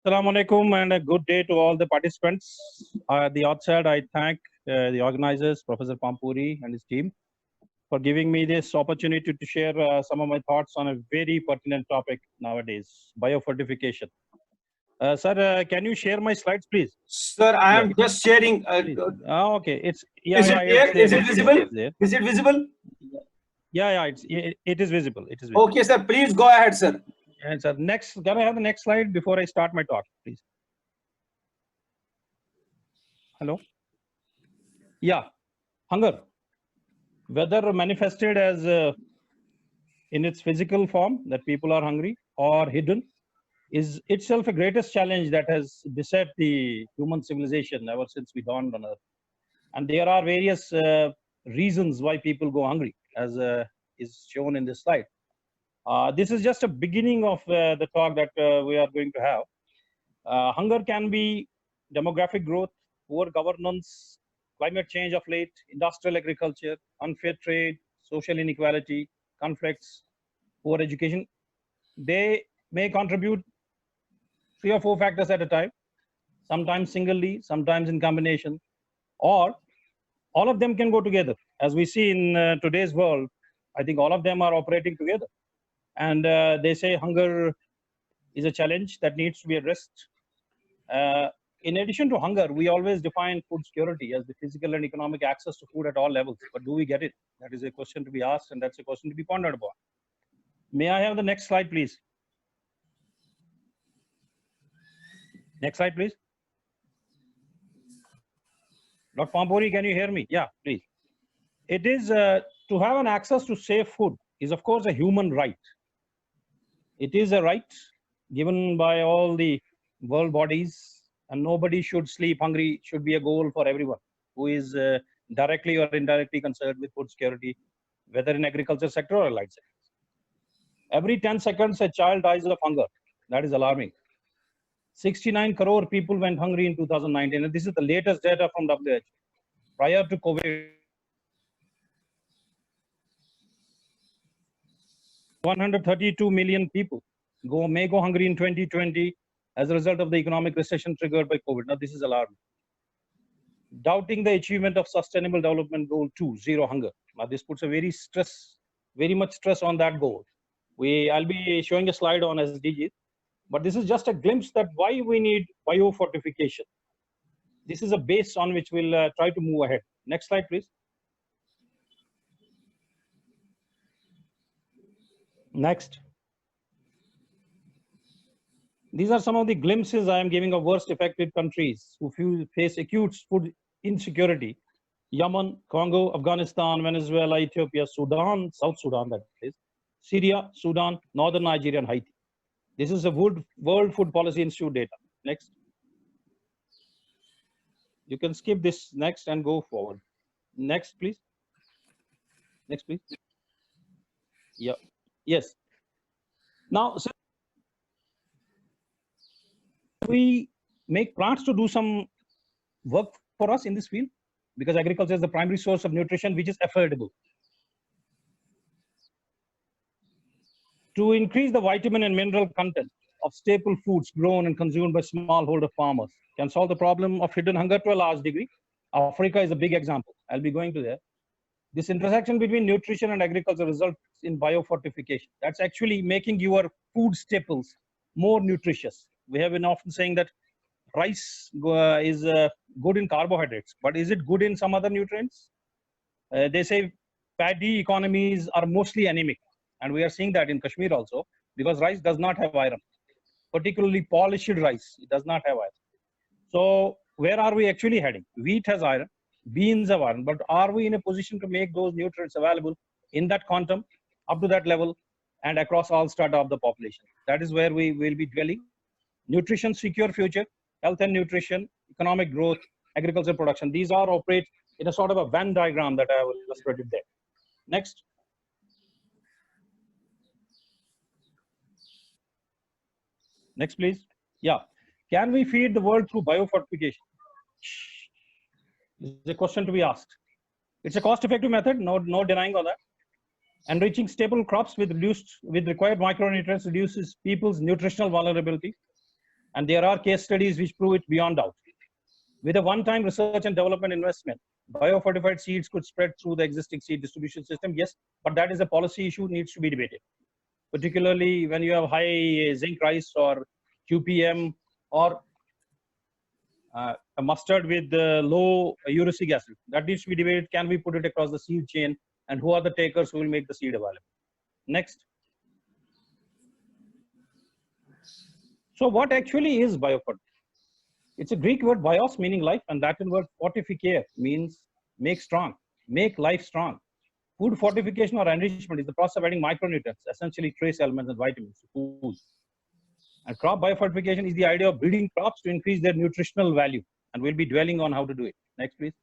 Assalamu alaikum and a good day to all the participants. At the outset, I thank the organizers, Professor Pampuri and his team, for giving me this opportunity to share some of my thoughts on a very pertinent topic nowadays, biofortification. Sir, can you share my slides, please? Sir, I Yeah, am just sharing. okay. It's Is it there? it's there. Is it visible? There. Is it visible? It is visible. It is visible. Okay, sir. Please go ahead, sir. And sir, next, can I have the next slide before I start my talk, please? Hello. Yeah, hunger, whether manifested as in its physical form that people are hungry or hidden, is itself a greatest challenge that has beset the human civilization ever since we dawned on Earth. And there are various reasons why people go hungry, as is shown in this slide. This is just a beginning of the talk that we are going to have. Hunger can be demographic growth, poor governance, climate change of late, industrial agriculture, unfair trade, social inequality, conflicts, poor education. They may contribute 3 or 4 factors at a time, sometimes singly, sometimes in combination, or all of them can go together. As we see in today's world, I think all of them are operating together. And they say hunger is a challenge that needs to be addressed. In addition to hunger, we always define food security as the physical and economic access to food at all levels. But do we get it? That is a question to be asked, and that's a question to be pondered upon. May I have the next slide, please? Next slide, please. Dr. Pampuri, can you hear me? Yeah, please. It is to have an access to safe food is, of course, a human right. It is a right given by all the world bodies, and nobody should sleep hungry should be a goal for everyone who is directly or indirectly concerned with food security, whether in agriculture sector or allied sectors. Every 10 seconds, a child dies of hunger. That is alarming. 69 crore people went hungry in 2019, and this is the latest data from WHO. Prior to COVID, 132 million people may go hungry in 2020 as a result of the economic recession triggered by COVID. Now, this is alarming. Doubting the achievement of Sustainable Development Goal 2, zero hunger. Now, this puts a very much stress on that goal. I'll be showing a slide on SDGs, but this is just a glimpse that why we need biofortification. This is a base on which we'll try to move ahead. Next slide, please. Next. These are some of the glimpses I am giving of worst affected countries who face acute food insecurity. Yemen, Congo, Afghanistan, Venezuela, Ethiopia, Sudan, South Sudan, that is, Syria, Sudan, Northern Nigeria, and Haiti. This is a World Food Policy Institute data. Next. You can skip this next and go forward. Next, please. Next, please. Yeah. Yes. Now, so we make plants to do some work for us in this field, because agriculture is the primary source of nutrition, which is affordable. To increase the vitamin and mineral content of staple foods grown and consumed by smallholder farmers can solve the problem of hidden hunger to a large degree. Africa is a big example. I'll be going to there. This intersection between nutrition and agriculture results in biofortification. That's actually making your food staples more nutritious. We have been often saying that rice is good in carbohydrates, but is it good in some other nutrients? They say paddy economies are mostly anemic, and we are seeing that in Kashmir also, because rice does not have iron, particularly polished rice. It does not have iron. So where are we actually heading? Wheat has iron, beans have iron, but are we in a position to make those nutrients available in that quantum, up to that level, and across all strata of the population? That is where we will be dwelling. Nutrition, secure future, health and nutrition, economic growth, agriculture production. These all operate in a sort of a Venn diagram that I have illustrated there. Next. Next, please. Yeah. Can we feed the world through biofortification? This is a question to be asked. It's a cost-effective method, no denying on that. Enriching staple crops with required micronutrients reduces people's nutritional vulnerability. And there are case studies which prove it beyond doubt. With a one-time research and development investment, biofortified seeds could spread through the existing seed distribution system. Yes, but that is a policy issue, needs to be debated. Particularly when you have high zinc rice or QPM or a mustard with low uric acid. That needs to be debated. Can we put it across the seed chain, and who are the takers who will make the seed available? Next. So what actually is biofortification? It's a Greek word bios, meaning life, and Latin word fortificare means make strong, make life strong. Food fortification or enrichment is the process of adding micronutrients, essentially trace elements and vitamins to food. And crop biofortification is the idea of breeding crops to increase their nutritional value, and we'll be dwelling on how to do it. Next, please.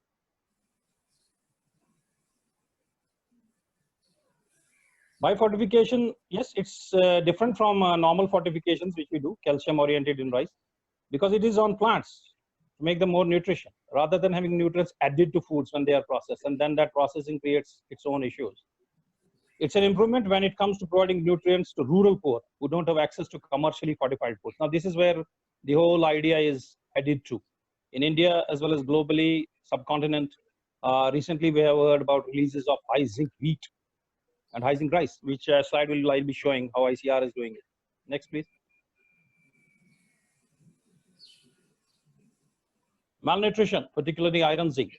Biofortification, yes, it's different from normal fortifications which we do, calcium oriented in rice, because it is on plants to make them more nutrition rather than having nutrients added to foods when they are processed, and then that processing creates its own issues. It's an improvement when it comes to providing nutrients to rural poor who don't have access to commercially fortified foods. Now, this is where the whole idea is headed to. In India, as well as globally, subcontinent, recently we have heard about releases of high zinc wheat and high zinc rice, which slide I'll be showing how ICR is doing it. Next, please. Malnutrition, particularly iron, zinc,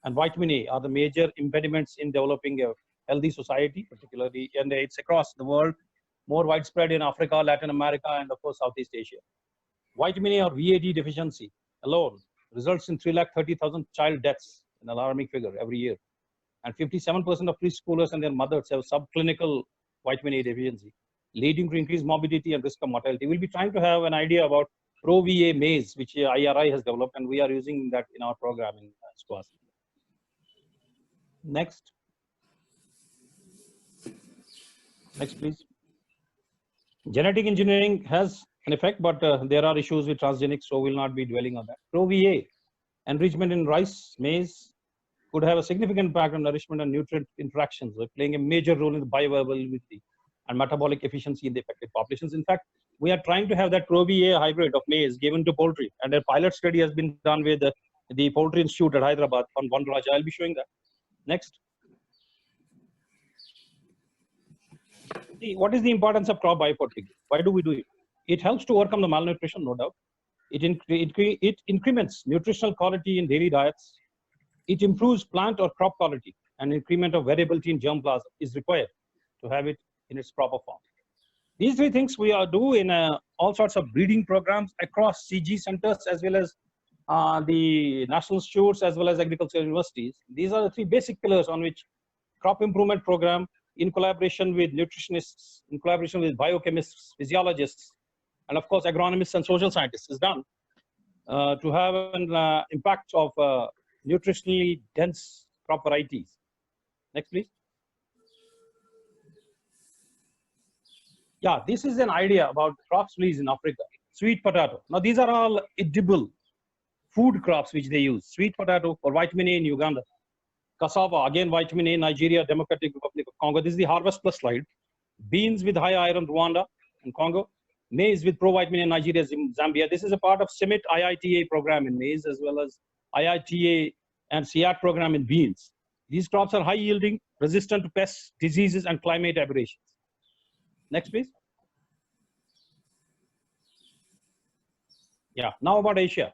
and vitamin A are the major impediments in developing a healthy society, particularly, and it's across the world, more widespread in Africa, Latin America, and of course, Southeast Asia. Vitamin A or VAD deficiency alone results in 330,000 child deaths, an alarming figure every year. And 57% of preschoolers and their mothers have subclinical vitamin A deficiency, leading to increased morbidity and risk of mortality. We'll be trying to have an idea about Pro-VA maize, which IRI has developed, and we are using that in our program in SCOAS. Next. Next, please. Genetic engineering has an effect, but there are issues with transgenics, so we'll not be dwelling on that. Pro-VA enrichment in rice, maize could have a significant impact on nourishment and nutrient interactions, playing a major role in the bioavailability and metabolic efficiency in the affected populations. In fact, we are trying to have that Pro-VA hybrid of maize given to poultry, and a pilot study has been done with the Poultry Institute at Hyderabad on Vandraja. I'll be showing that. Next. See, what is the importance of crop biofortification? Why do we do it? It helps to overcome the malnutrition, no doubt. It increments nutritional quality in daily diets. It improves plant or crop quality, and increment of variability in germplasm is required to have it in its proper form. These three things we do in all sorts of breeding programs across CG centers, as well as the national institutes, as well as agricultural universities. These are the three basic pillars on which crop improvement program, in collaboration with nutritionists, in collaboration with biochemists, physiologists, and of course agronomists and social scientists, is done to have an impact of nutritionally dense crop varieties. Next, please. Yeah, this is an idea about crops released in Africa. Sweet potato. Now, these are all edible food crops which they use. Sweet potato for vitamin A in Uganda. Cassava, again vitamin A in Nigeria, Democratic Republic of Congo. This is the Harvest Plus slide. Beans with high iron, Rwanda and Congo. Maize with provitamin in Nigeria, Zambia. This is a part of CIMMYT IITA program in maize, as well as IITA and CIAT program in beans. These crops are high yielding, resistant to pests, diseases, and climate aberrations. Next, please. Yeah, now about Asia.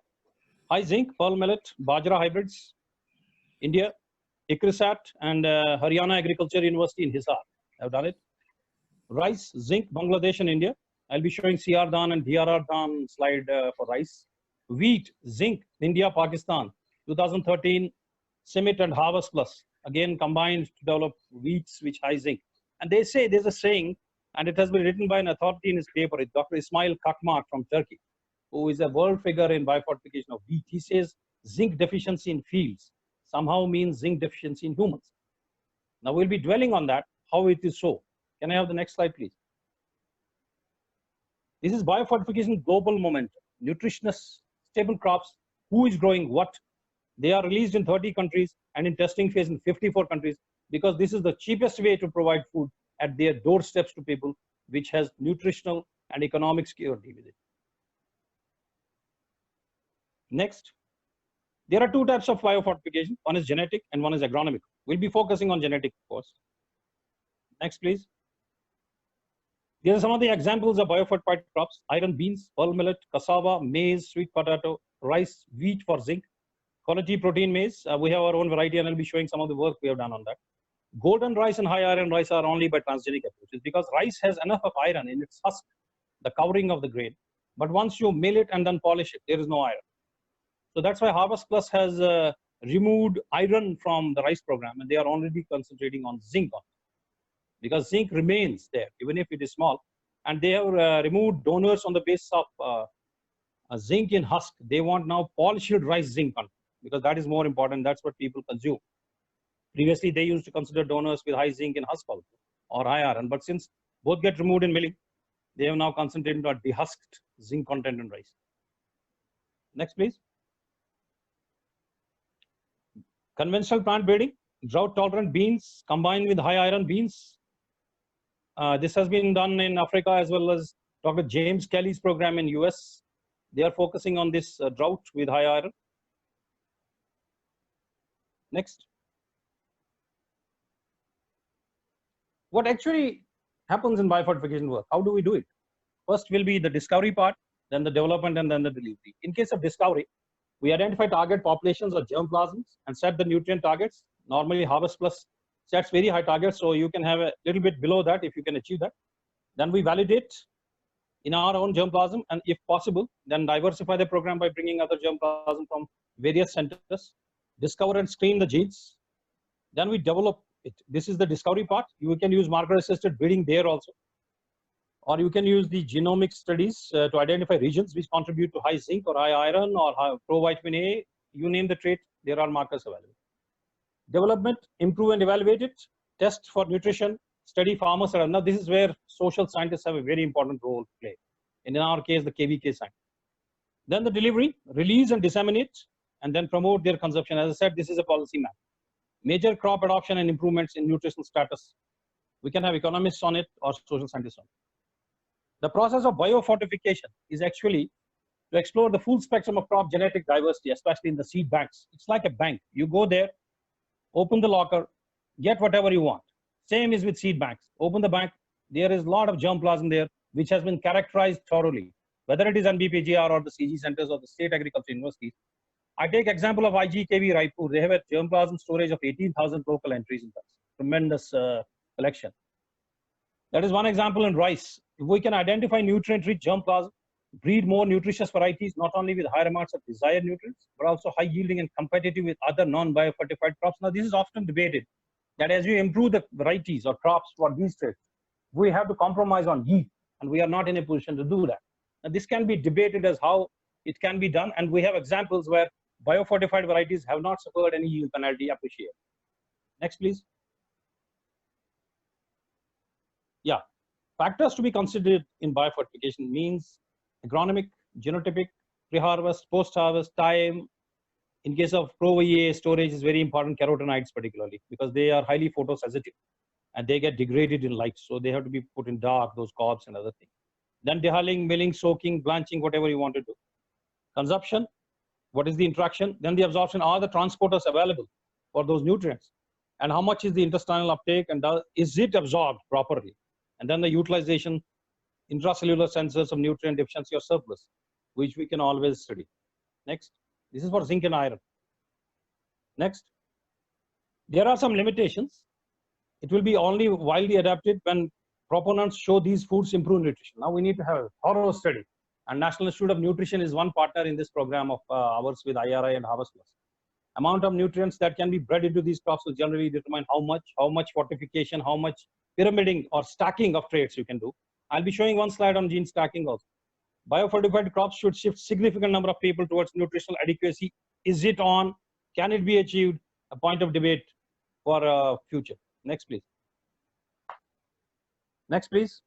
High zinc, pearl millet, bajra hybrids. India, ICRISAT and Haryana Agriculture University in Hisar have done it. Rice, zinc, Bangladesh and India. I'll be showing CR Dan and DRR Dan slide for rice. Wheat, zinc, India, Pakistan, 2013, CIMMYT and Harvest Plus, again combined to develop wheats which high zinc. And they say, there's a saying, and it has been written by an authority in his paper, it's Dr. Ismail Kakmak from Turkey, who is a world figure in biofortification of wheat. He says zinc deficiency in fields somehow means zinc deficiency in humans. Now we'll be dwelling on that, how it is so. Can I have the next slide, please? This is biofortification global momentum. Nutritionists, stable crops, who is growing what. They are released in 30 countries and in testing phase in 54 countries, because this is the cheapest way to provide food at their doorsteps to people, which has nutritional and economic security with it. Next, there are two types of biofortification. One is genetic and one is agronomic. We'll be focusing on genetic first. Next, please. These are some of the examples of biofortified crops: iron beans, pearl millet, cassava, maize, sweet potato, rice, wheat for zinc, quality protein maize. We have our own variety, and I'll be showing some of the work we have done on that. Golden rice and high iron rice are only by transgenic approaches, because rice has enough of iron in its husk, the covering of the grain. But once you mill it and then polish it, there is no iron. So that's why Harvest Plus has removed iron from the rice program, and they are already concentrating on zinc on it, because zinc remains there even if it is small. And they have removed donors on the basis of zinc in husk. They want now polished rice zinc content, because that is more important. That's what people consume. Previously, they used to consider donors with high zinc in husk also, or high iron. But since both get removed in milling, they have now concentrated on dehusked zinc content in rice. Next, please. Conventional plant breeding, drought-tolerant beans combined with high iron beans. This has been done in Africa as well as Dr. James Kelly's program in US. They are focusing on this drought with high iron. Next. What actually happens in biofortification work? How do we do it? First will be the discovery part, then the development, and then the delivery. In case of discovery, we identify target populations or germplasms and set the nutrient targets. Normally, Harvest Plus sets very high targets, so you can have a little bit below that if you can achieve that. Then we validate in our own germplasm, and if possible, then diversify the program by bringing other germplasm from various centers, discover and screen the genes. Then we develop it. This is the discovery part. You can use marker-assisted breeding there also, or you can use the genomic studies to identify regions which contribute to high zinc or high iron or high provitamin A. You name the trait, there are markers available. Development, improve and evaluate it, test for nutrition, study farmers. Now this is where social scientists have a very important role to play. And in our case, the KVK science. Then the delivery, release and disseminate, and then promote their consumption. As I said, this is a policy map. Major crop adoption and improvements in nutritional status. We can have economists on it or social scientists on it. The process of biofortification is actually to explore the full spectrum of crop genetic diversity, especially in the seed banks. It's like a bank. You go there, open the locker, get whatever you want. Same is with seed banks. Open the bank, there is a lot of germplasm there, which has been characterized thoroughly, whether it is NBPGR or the CG centers or the state agriculture universities. I take example of IGKV Raipur. They have a germplasm storage of 18,000 local entries in that. Tremendous collection. That is one example in rice. If we can identify nutrient-rich germplasm, breed more nutritious varieties, not only with higher amounts of desired nutrients, but also high yielding and competitive with other non-biofortified crops. Now, this is often debated that as we improve the varieties or crops for these traits, we have to compromise on yield, and we are not in a position to do that. Now, this can be debated as how it can be done, and we have examples where biofortified varieties have not suffered any yield penalty appreciated. Next, please. Yeah, factors to be considered in biofortification means agronomic, genotypic, pre-harvest, post-harvest, time. In case of Pro-VA, storage is very important, carotenoids particularly, because they are highly photosensitive and they get degraded in light. So they have to be put in dark, those cobs and other things. Then dehulling, milling, soaking, blanching, whatever you want to do. Consumption, what is the interaction? Then the absorption, are the transporters available for those nutrients? And how much is the intestinal uptake, and is it absorbed properly? And then the utilization, intracellular sensors of nutrient deficiency or surplus, which we can always study. Next, this is for zinc and iron. Next, there are some limitations. It will be only widely adapted when proponents show these foods improve nutrition. Now we need to have a thorough study. And National Institute of Nutrition is one partner in this program of ours with IRI and Harvest Plus. Amount of nutrients that can be bred into these crops will generally determine how much fortification, how much pyramiding or stacking of traits you can do. I'll be showing one slide on gene stacking also. Biofortified crops should shift significant number of people towards nutritional adequacy. Is it on? Can it be achieved? A point of debate for future. Next, please. Next, please.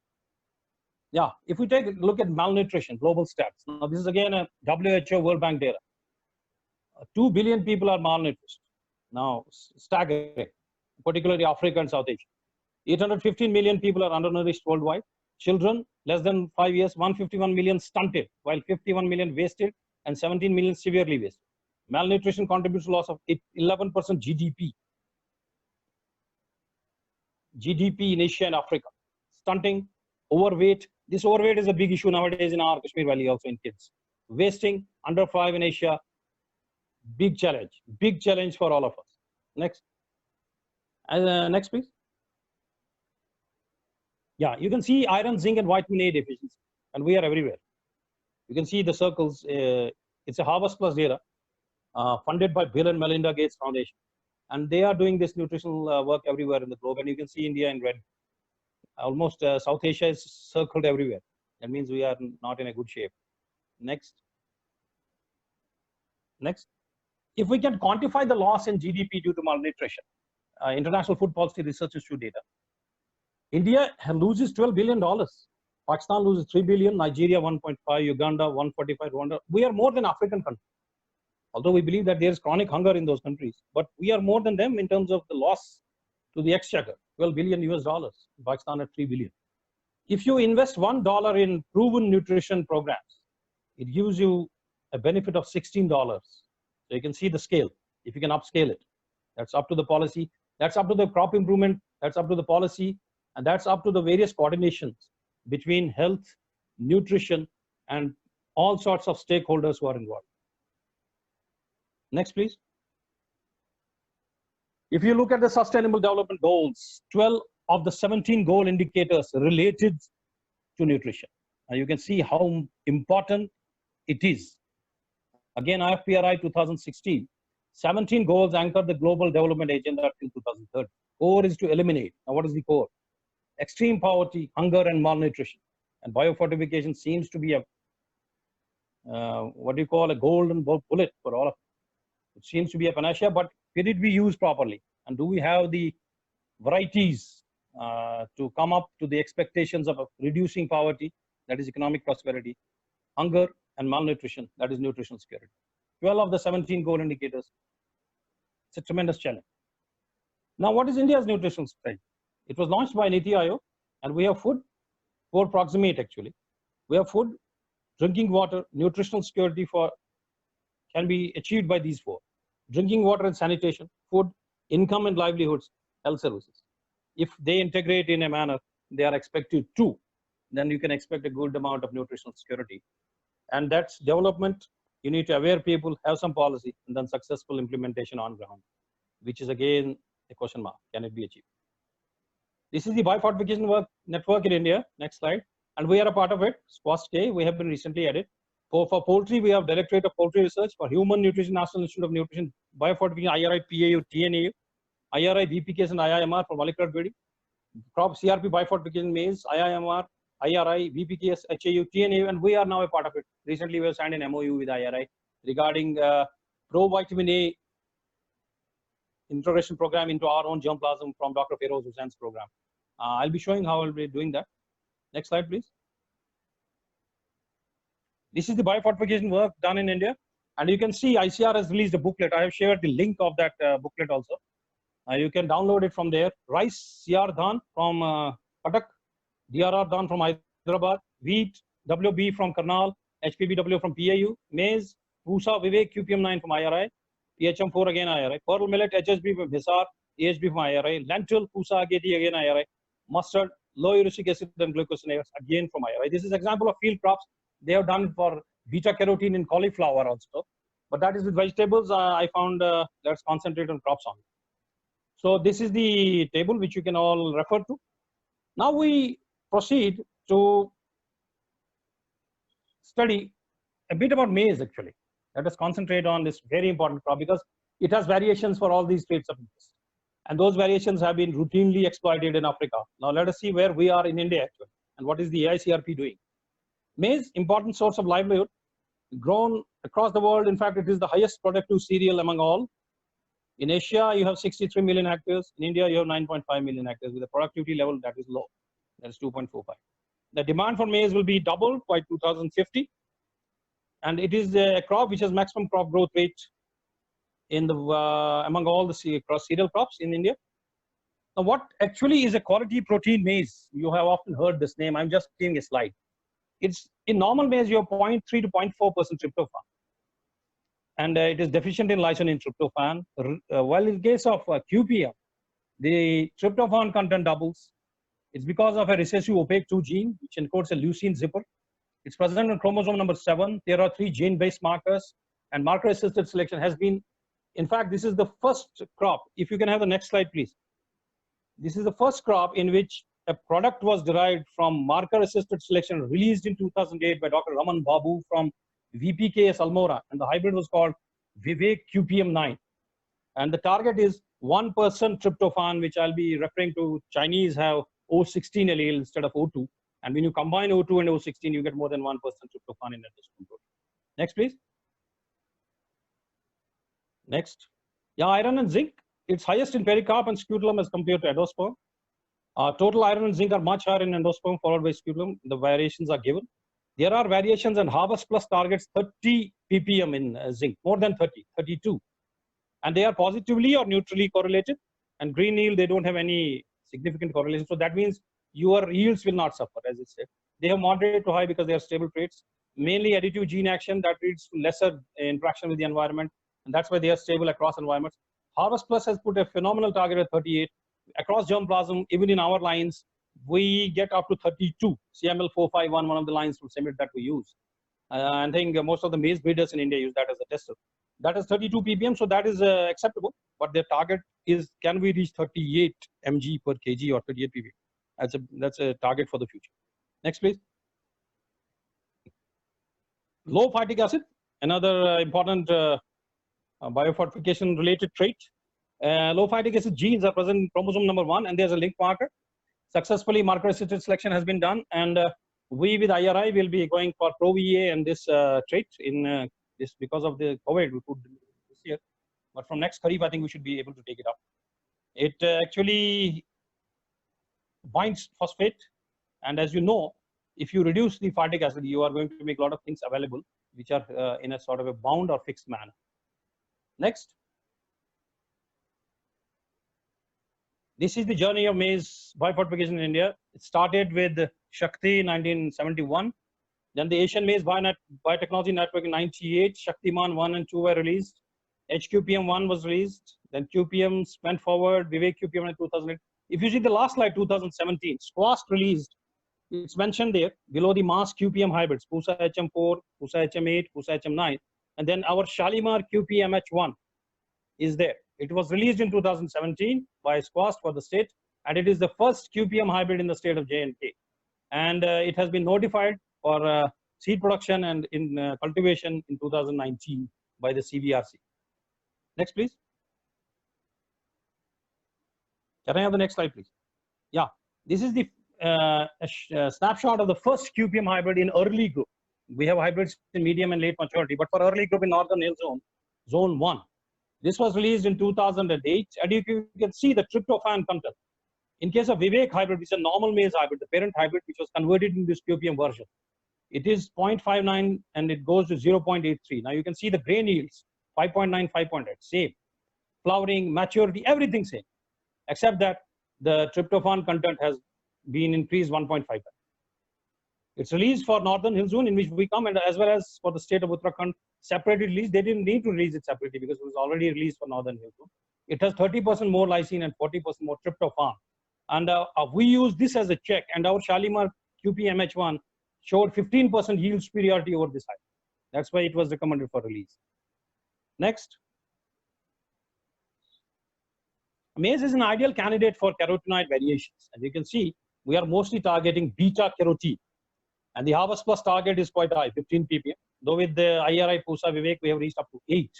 Yeah, if we take a look at malnutrition, global stats. Now, this is again a WHO World Bank data. 2 billion people are malnourished. Now, staggering, particularly Africa and South Asia. 815 million people are undernourished worldwide. Children less than 5 years, 151 million stunted, while 51 million wasted, and 17 million severely wasted. Malnutrition contributes to loss of 11% GDP. GDP in Asia and Africa. Stunting, overweight. This overweight is a big issue nowadays in our Kashmir Valley, also in kids. Wasting, under 5 in Asia. Big challenge for all of us. Next. Next, please. Yeah, you can see iron, zinc, and vitamin A deficiency, and we are everywhere. You can see the circles. It's a Harvest Plus data funded by Bill and Melinda Gates Foundation, and they are doing this nutritional work everywhere in the globe. And you can see India in red. Almost South Asia is circled everywhere. That means we are not in a good shape. Next. Next. If we can quantify the loss in GDP due to malnutrition, International Food Policy Research Institute data, India loses $12 billion. Pakistan loses 3 billion, Nigeria 1.5, Uganda 145, Rwanda. We are more than African countries. Although we believe that there is chronic hunger in those countries, but we are more than them in terms of the loss to the exchequer, $12 billion US dollars. Pakistan at 3 billion. If you invest $1 in proven nutrition programs, it gives you a benefit of $16. So you can see the scale. If you can upscale it, that's up to the policy. That's up to the crop improvement. That's up to the policy. And that's up to the various coordinations between health, nutrition, and all sorts of stakeholders who are involved. Next, please. If you look at the Sustainable Development Goals, 12 of the 17 goal indicators related to nutrition. Now you can see how important it is. Again, IFPRI 2016, 17 goals anchor the Global Development Agenda till 2030. Core is to eliminate. Now what is the core? Extreme poverty, hunger, and malnutrition. And biofortification seems to be a, what do you call, a golden bullet for all of it. It seems to be a panacea, but can it be used properly? And do we have the varieties to come up to the expectations of reducing poverty, that is economic prosperity, hunger, and malnutrition, that is nutritional security? 12 of the 17 goal indicators. It's a tremendous challenge. Now, what is India's nutritional strategy? It was launched by NITI Aayog, and we have food, 4 proximate actually. We have food, drinking water, nutritional security can be achieved by these 4. Drinking water and sanitation, food, income and livelihoods, health services. If they integrate in a manner they are expected to, then you can expect a good amount of nutritional security. And that's development. You need to aware people, have some policy, and then successful implementation on ground, which is again a question mark. Can it be achieved? This is the biofortification network in India. Next slide. And we are a part of it. SQUAST-K, we have been recently added. For poultry, we have Directorate of Poultry Research. For Human Nutrition, National Institute of Nutrition, Biofortification, IRI, PAU, TNAU, IRI, VPKS, and IIMR for molecular breeding. Crop CRP, Biofortification, maize, IIMR, IRI, VPKS, HAU, TNAU, and we are now a part of it. Recently, we have signed an MOU with IRI regarding pro-vitamin A integration program into our own germplasm from Dr. Feroz Hussain's program. I'll be showing how I'll be doing that. Next slide, please. This is the biofortification work done in India. And you can see ICR has released a booklet. I have shared the link of that booklet also. You can download it from there. Rice, CR Dhan from Patak, DRR Dhan from Hyderabad, wheat, WB from Karnal, HPBW from PAU, maize, Pusa, Vivek, QPM9 from IRI, PHM4 again IRI, pearl millet, HSB from Hisar, AHB from IRI, lentil, Pusa, Ageti again IRI, mustard, low uric acid and glucosinase again from IRI. This is example of field crops. They have done for beta carotene in cauliflower also, but that is with vegetables. I found let's concentrate on crops only. So this is the table which you can all refer to. Now we proceed to study a bit about maize actually. Let us concentrate on this very important crop because it has variations for all these traits of interest. And those variations have been routinely exploited in Africa. Now let us see where we are in India actually and what is the AICRP doing. Maize, important source of livelihood, grown across the world. In fact, it is the highest productive cereal among all. In Asia, you have 63 million hectares. In India, you have 9.5 million hectares with a productivity level that is low. That is 2.45. The demand for maize will be doubled by 2050. And it is a crop which has maximum crop growth rate in the among all the cereal crops in India. Now, what actually is a quality protein maize? You have often heard this name. I'm just giving a slide. It's in normal maize, you have 0.3 to 0.4% tryptophan. and it is deficient in lysine and tryptophan. While in case of QPM, the tryptophan content doubles. It's because of a recessive opaque 2 gene, which encodes a leucine zipper. It's present on chromosome number 7. There are 3 gene-based markers, and marker-assisted selection has been, in fact, this is the first crop. If you can have the next slide, please. This is the first crop in which a product was derived from marker-assisted selection released in 2008 by Dr. Raman Babu from VPKS Almora, and the hybrid was called Vivek QPM9. And the target is 1% tryptophan, which I'll be referring to. Chinese have O16 allele instead of O2. And when you combine O2 and O16, you get more than 1% tryptophan in endosomal protein. Next, please. Next. Yeah, iron and zinc. It's highest in pericarp and scutellum as compared to endosperm. Total iron and zinc are much higher in endosperm, followed by scutellum. The variations are given. There are variations, and Harvest Plus targets 30 ppm in zinc, more than 30, 32. And they are positively or neutrally correlated. And green yield, they don't have any significant correlation. So that means your yields will not suffer, as it said. They have moderate to high because they are stable traits. Mainly additive gene action that leads to lesser interaction with the environment. And that's why they are stable across environments. Harvest Plus has put a phenomenal target at 38. Across germplasm, even in our lines, we get up to 32. CML451, one of the lines from CIMMYT that we use. I think most of the maize breeders in India use that as a tester. That is 32 ppm, so that is acceptable. But their target is, can we reach 38 mg per kg or 38 ppm? That's a target for the future. Next, please. Low phytic acid, another important biofortification related trait. Low phytic acid genes are present in chromosome number 1, and there's a link marker. Successfully, marker-assisted selection has been done, and we with IRI will be going for ProVA and this trait in this because of the COVID we put this year. But from next Kharif, I think we should be able to take it up. It actually binds phosphate, and as you know, if you reduce the phytic acid, you are going to make a lot of things available which are in a sort of a bound or fixed manner. Next. This is the journey of maize biofortification in India. It started with Shakti in 1971. Then the Asian Maize Biotechnology Network in 98. Shaktiman 1 and 2 were released. HQPM 1 was released. Then QPM went forward. Vivek QPM in 2008. If you see the last slide, 2017, SQUAST released. It's mentioned there below the mass QPM hybrids, PUSA HM4, PUSA HM8, PUSA HM9. And then our Shalimar QPMH1 is there. It was released in 2017 by SQUAST for the state, and it is the first QPM hybrid in the state of J&K. And it has been notified for seed production and in cultivation in 2019 by the CVRC. Next, please. Can I have the next slide, please? Yeah, this is the snapshot of the first QPM hybrid in early group. We have hybrids in medium and late maturity, but for early group in Northern Hill Zone, Zone 1. This was released in 2008, and you can see the tryptophan content. In case of Vivek hybrid, which is a normal maize hybrid, the parent hybrid, which was converted into this QPM version, it is 0.59 and it goes to 0.83. Now you can see the grain yields, 5.9, 5.8, same. Flowering, maturity, everything same, except that the tryptophan content has been increased 1.5. It's released for Northern Hill Zone in which we come, and as well as for the state of Uttarakhand, separately released. They didn't need to release it separately because it was already released for Northern Hill Zone. It has 30% more lysine and 40% more tryptophan. And we use this as a check, and our Shalimar QPMH1 showed 15% yield superiority over this hybrid. That's why it was recommended for release. Next. Maize is an ideal candidate for carotenoid variations. As you can see, we are mostly targeting beta carotene. And the Harvest Plus target is quite high, 15 ppm. Though with the IRI PUSA Vivek, we have reached up to 8.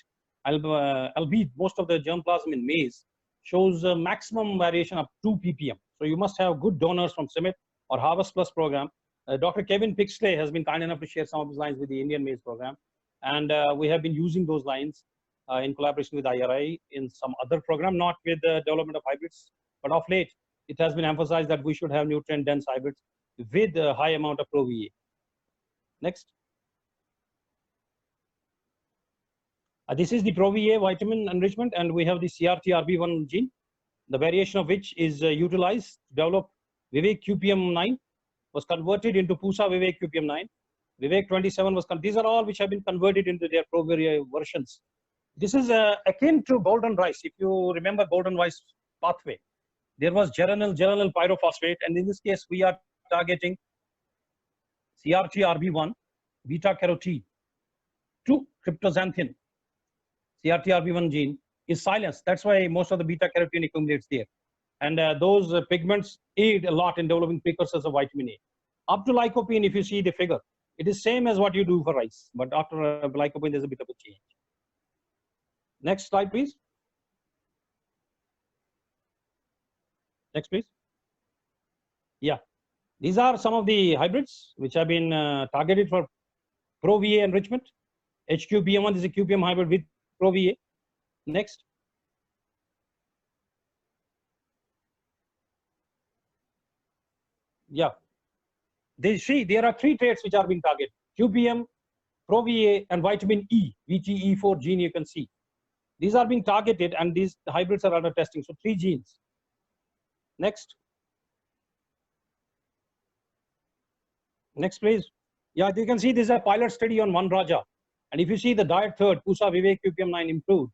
Albeit most of the germplasm in maize shows a maximum variation of 2 ppm. So you must have good donors from CIMMYT or Harvest Plus program. Dr. Kevin Pixley has been kind enough to share some of his lines with the Indian maize program. And we have been using those lines in collaboration with IRI in some other program, not with the development of hybrids. But of late, it has been emphasized that we should have nutrient-dense hybrids with a high amount of ProVA. Next. This is the ProVA vitamin enrichment, and we have the CRTRB1 gene, the variation of which is utilized to develop Vivek QPM9, was converted into PUSA Vivek QPM9. Vivek 27 was, these are all which have been converted into their Provia versions. This is akin to golden rice. If you remember golden rice pathway, there was geranyl pyrophosphate, and in this case, we are targeting CRT-RB1, beta carotene, 2 cryptoxanthin. CRT-RB1 gene is silenced. That's why most of the beta carotene accumulates there. And those pigments aid a lot in developing precursors of vitamin A. Up to lycopene, if you see the figure, it is same as what you do for rice, but after lycopene, there's a bit of a change. Next slide, please. Next, please. Yeah, these are some of the hybrids which have been targeted for Pro-VA enrichment. HQPM1 is a QPM hybrid with Pro-VA. Next. Yeah, there are 3 traits which are being targeted: QPM, Pro-VA, and vitamin E, VTE4 gene. You can see these are being targeted, and these hybrids are under testing. So 3 genes. Next. Next, please. Yeah, you can see this is a pilot study on One Raja, and if you see the diet third, Pusa Vivek QPM9 improved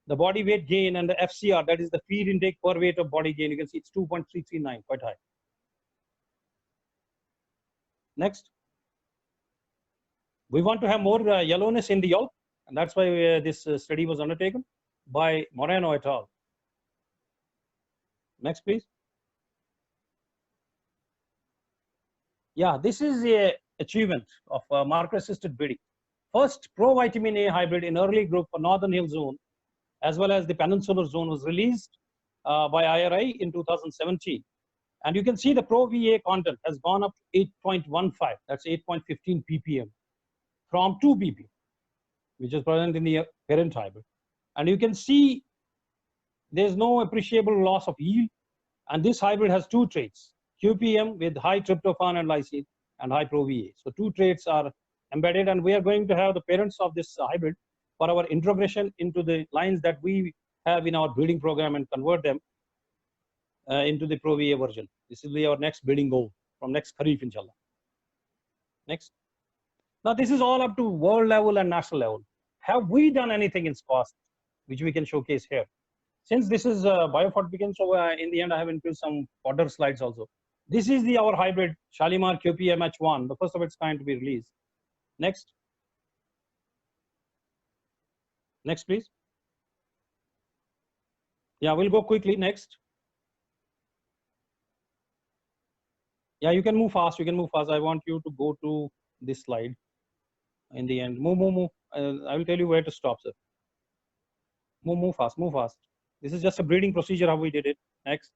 the body weight gain, and the FCR, that is the feed intake per weight of body gain. You can see it's 2.339, quite high. Next. We want to have more yellowness in the yolk, and that's why this study was undertaken by Moreno et al. Next, please. Yeah, this is the achievement of marker-assisted breeding. First pro-vitamin A hybrid in early group for Northern Hill zone, as well as the Peninsular zone, was released by IRI in 2017. And you can see the Pro-VA content has gone up to 8.15, that's 8.15 ppm from 2 ppm, which is present in the parent hybrid. And you can see there's no appreciable loss of yield. And this hybrid has 2 traits: QPM with high tryptophan and lysine, and high Pro-VA. So 2 traits are embedded, and we are going to have the parents of this hybrid for our integration into the lines that we have in our breeding program and convert them into the Pro-VA version. This will be our next breeding goal from next Kharif, inshallah. Next. Now, this is all up to world level and national level. Have we done anything in SCOST which we can showcase here? Since this is biofortification, so in the end, I have included some fodder slides also. This is our hybrid Shalimar QPMH1, the first of its kind to be released. Next. Next, please. Yeah, we'll go quickly. Next. Yeah, you can move fast. You can move fast. I want you to go to this slide in the end. Move. I will tell you where to stop, sir. Move fast. Move fast. This is just a breeding procedure, how we did it. Next.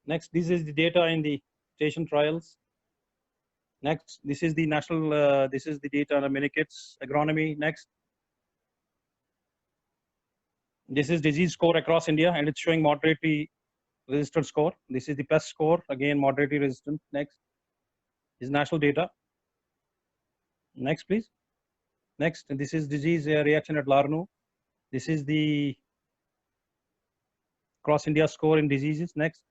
Next, this is the data in the station trials. Next, this is the national, this is the data on mini kits, agronomy. Next. This is disease score across India, and it's showing moderately resistant score. This is the pest score, again, moderately resistant. Next is national data. Next, please. Next, this is disease reaction at Larno. This is the cross India score in diseases. Next.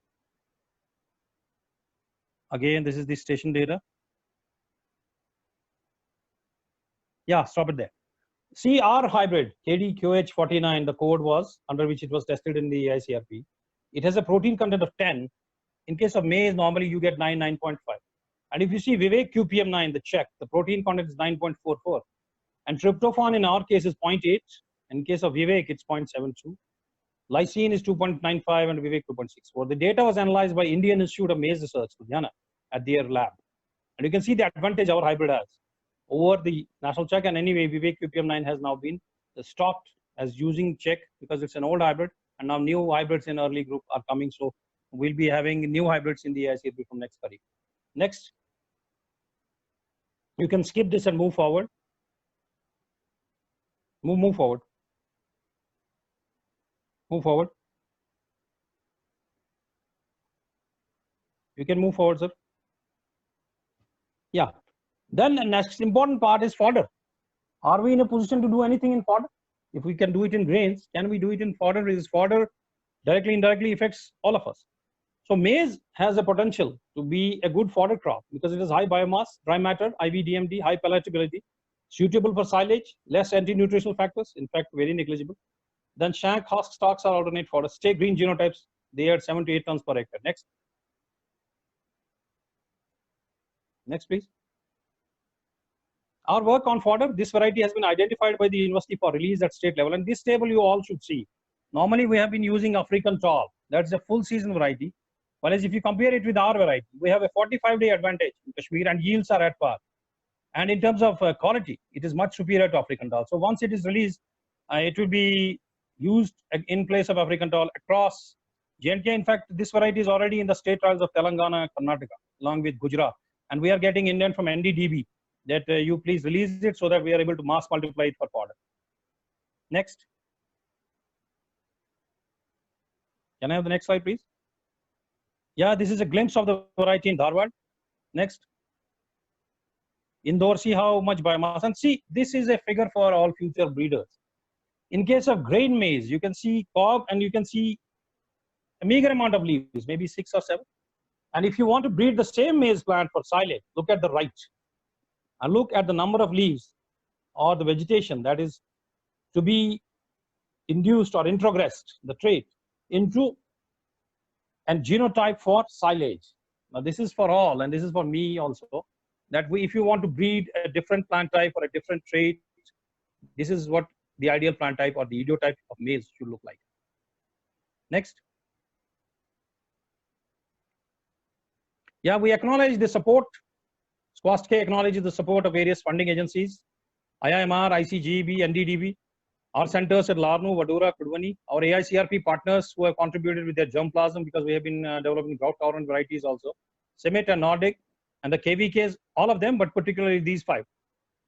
Again, this is the station data. Yeah, stop it there. See, our hybrid KDQH49, the code was under which it was tested in the ICRP. It has a protein content of 10. In case of maize, normally you get 9, 9.5. And if you see Vivek QPM9, the check, the protein content is 9.44. And tryptophan in our case is 0.8. In case of Vivek, it's 0.72. Lysine is 2.95 and Vivek 2.64. The data was analyzed by Indian Institute of Maize Research, Ludhiana, at their lab. And you can see the advantage our hybrid has over the national check. And anyway, Vivek QPM9 has now been stopped as using check because it's an old hybrid. And now new hybrids in early group are coming. So we'll be having new hybrids in the ICRP from next Kharif. Next. You can skip this and move forward. Move forward. Move forward. You can move forward, sir. Yeah. Then the next important part is fodder. Are we in a position to do anything in fodder? If we can do it in grains, can we do it in fodder? Because fodder directly, indirectly affects all of us. So maize has a potential to be a good fodder crop because it has high biomass, dry matter, IVDMD, high palatability, suitable for silage, less anti-nutritional factors, in fact, very negligible. Then shank husk stalks are alternate fodder. Stay green genotypes, they add 7 to 8 tons per hectare. Next. Next, please. Our work on fodder, this variety has been identified by the university for release at state level, and this table you all should see. Normally, we have been using African tall. That's a full season variety. Whereas if you compare it with our variety, we have a 45-day advantage in Kashmir, and yields are at par. And in terms of quality, it is much superior to African tall. So once it is released, it will be used in place of African tall across J&K. In fact, this variety is already in the state trials of Telangana, Karnataka, along with Gujarat. And we are getting intent from NDDB that you please release it so that we are able to mass multiply it for fodder. Next. Can I have the next slide, please? Yeah, this is a glimpse of the variety in Dharwad. Next. Indore, see how much biomass. And see, this is a figure for all future breeders. In case of grain maize, you can see cob and you can see a meager amount of leaves, maybe 6 or 7. And if you want to breed the same maize plant for silage, look at the right. And look at the number of leaves or the vegetation that is to be induced or introgressed, the trait, into and genotype for silage. Now this is for all, and this is for me also, that if you want to breed a different plant type or a different trait, this is what the ideal plant type or the idiotype of maize should look like. Next. Yeah, we acknowledge the support. SquashK acknowledges the support of various funding agencies, IIMR, ICGEB, NDDB, our centers at Larnu, Vadura, Kudwani, our AICRP partners who have contributed with their germplasm because we have been developing drought tolerant varieties also, CIMMYT and Nordic, and the KVKs, all of them, but particularly these 5,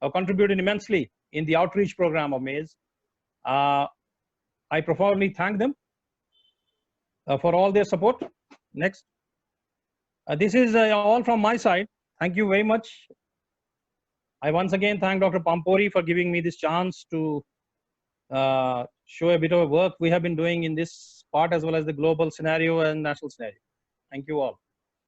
have contributed immensely in the outreach program of maize. I profoundly thank them for all their support. Next. This is all from my side. Thank you very much. I once again thank Dr. Pampori for giving me this chance to show a bit of work we have been doing in this part as well as the global scenario and national scenario. Thank you all.